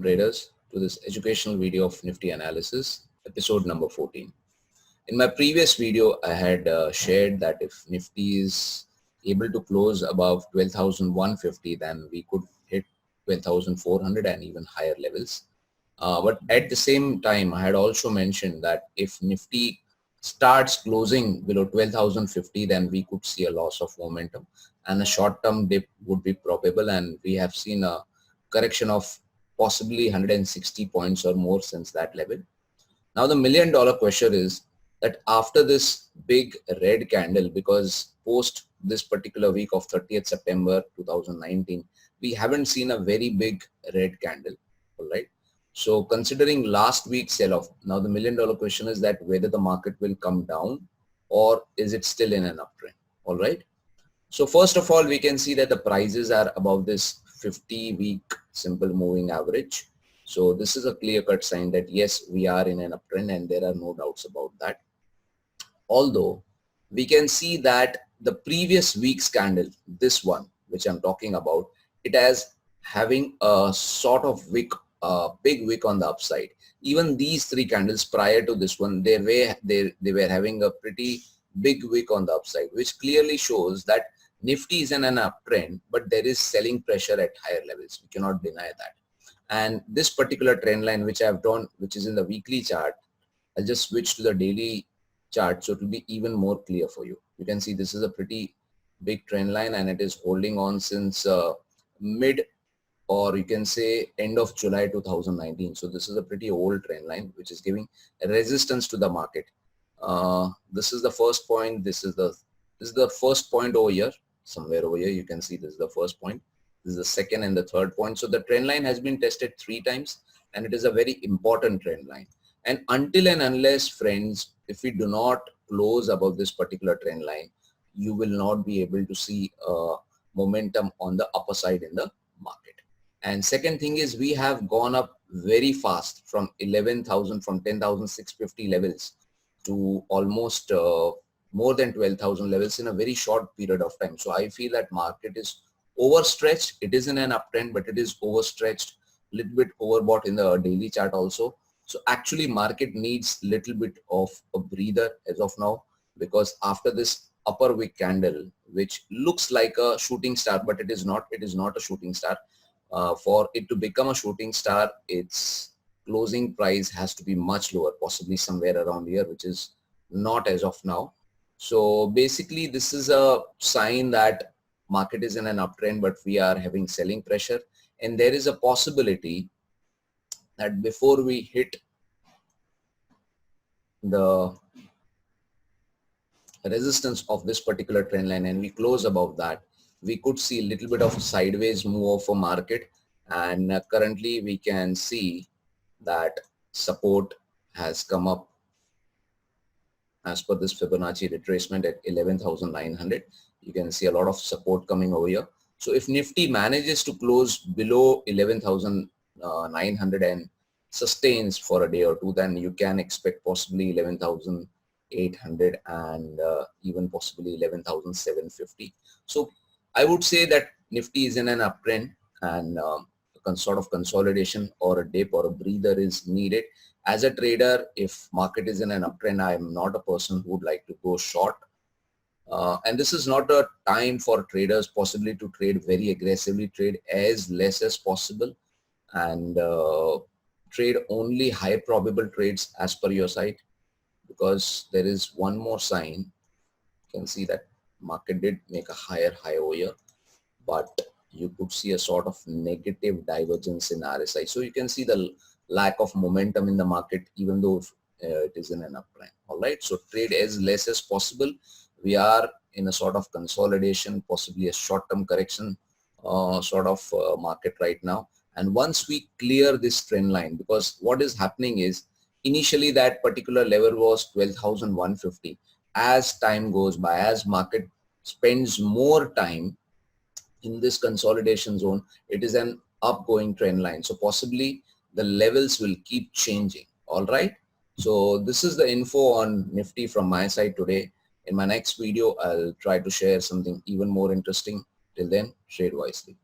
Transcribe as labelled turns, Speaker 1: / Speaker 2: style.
Speaker 1: traders to this educational video of Nifty Analysis, episode number 14. In my previous video, I had shared that if Nifty is able to close above 12,150, then we could hit 12,400 and even higher levels. But at the same time, I had also mentioned that if Nifty starts closing below 12,050, then we could see a loss of momentum and a short-term dip would be probable, and we have seen a correction of possibly 160 points or more since that level. Now the million-dollar question is that after this big red candle, because post this particular week of 30th September 2019, we haven't seen a very big red candle, all right? So considering last week's sell-off, now the million-dollar question is that whether the market will come down or is it still in an uptrend, all right? So first of all, we can see that the prices are above this 50-week simple moving average. So this is a clear-cut sign that yes, we are in an uptrend and there are no doubts about that. Although we can see that the previous week's candle, this one, which I'm talking about, it has having a sort of wick, big wick on the upside. Even these three candles prior to this one, they were having a pretty big wick on the upside, which clearly shows that Nifty is in an uptrend, but there is selling pressure at higher levels. We cannot deny that. And this particular trend line, which I've drawn, which is in the weekly chart, I'll just switch to the daily chart so it will be even more clear for you. You can see this is a pretty big trend line and it is holding on since mid, or you can say end of July 2019. So this is a pretty old trend line which is giving resistance to the market. This is the first point. This is the first point over here. Somewhere over here you can see this is the first point. This is the second and the third point. So the trend line has been tested 3 times and it is a very important trend line. And until and unless, friends, if we do not close above this particular trend line, you will not be able to see momentum on the upper side in the market. And second thing is we have gone up very fast from 11,000, from 10,650 levels to almost more than 12,000 levels in a very short period of time. So I feel that market is overstretched. It is in an uptrend, but it is overstretched, a little bit overbought in the daily chart also. So actually market needs little bit of a breather as of now, because after this upper wick candle, which looks like a shooting star, but it is not a shooting star. For it to become a shooting star, its closing price has to be much lower, possibly somewhere around here, which is not as of now. So basically this is a sign that market is in an uptrend, but we are having selling pressure, and there is a possibility that before we hit the resistance of this particular trend line and we close above that, we could see a little bit of a sideways move of a market. And currently we can see that support has come up as per this Fibonacci retracement at 11,900. You can see a lot of support coming over here. So if Nifty manages to close below 11,900 and sustains for a day or two, then you can expect possibly 11,800 and even possibly 11,750. So I would say that Nifty is in an uptrend and sort of consolidation or a dip or a breather is needed. As a trader, if market is in an uptrend, I am not a person who would like to go short. And this is not a time for traders possibly to trade very aggressively, trade as less as possible and trade only high probable trades as per your side, because there is one more sign. You can see that market did make a higher high over here, but you could see a sort of negative divergence in RSI. So you can see the lack of momentum in the market, even though it is in an uptrend. All right, so trade as less as possible. We are in a sort of consolidation, possibly a short-term correction sort of market right now. And once we clear this trend line, because what is happening is initially that particular level was 12,150. As time goes by, as market spends more time in this consolidation zone, it is an upgoing trend line. So possibly the levels will keep changing. All right. So this is the info on Nifty from my side today. In my next video, I'll try to share something even more interesting. Till then, trade wisely.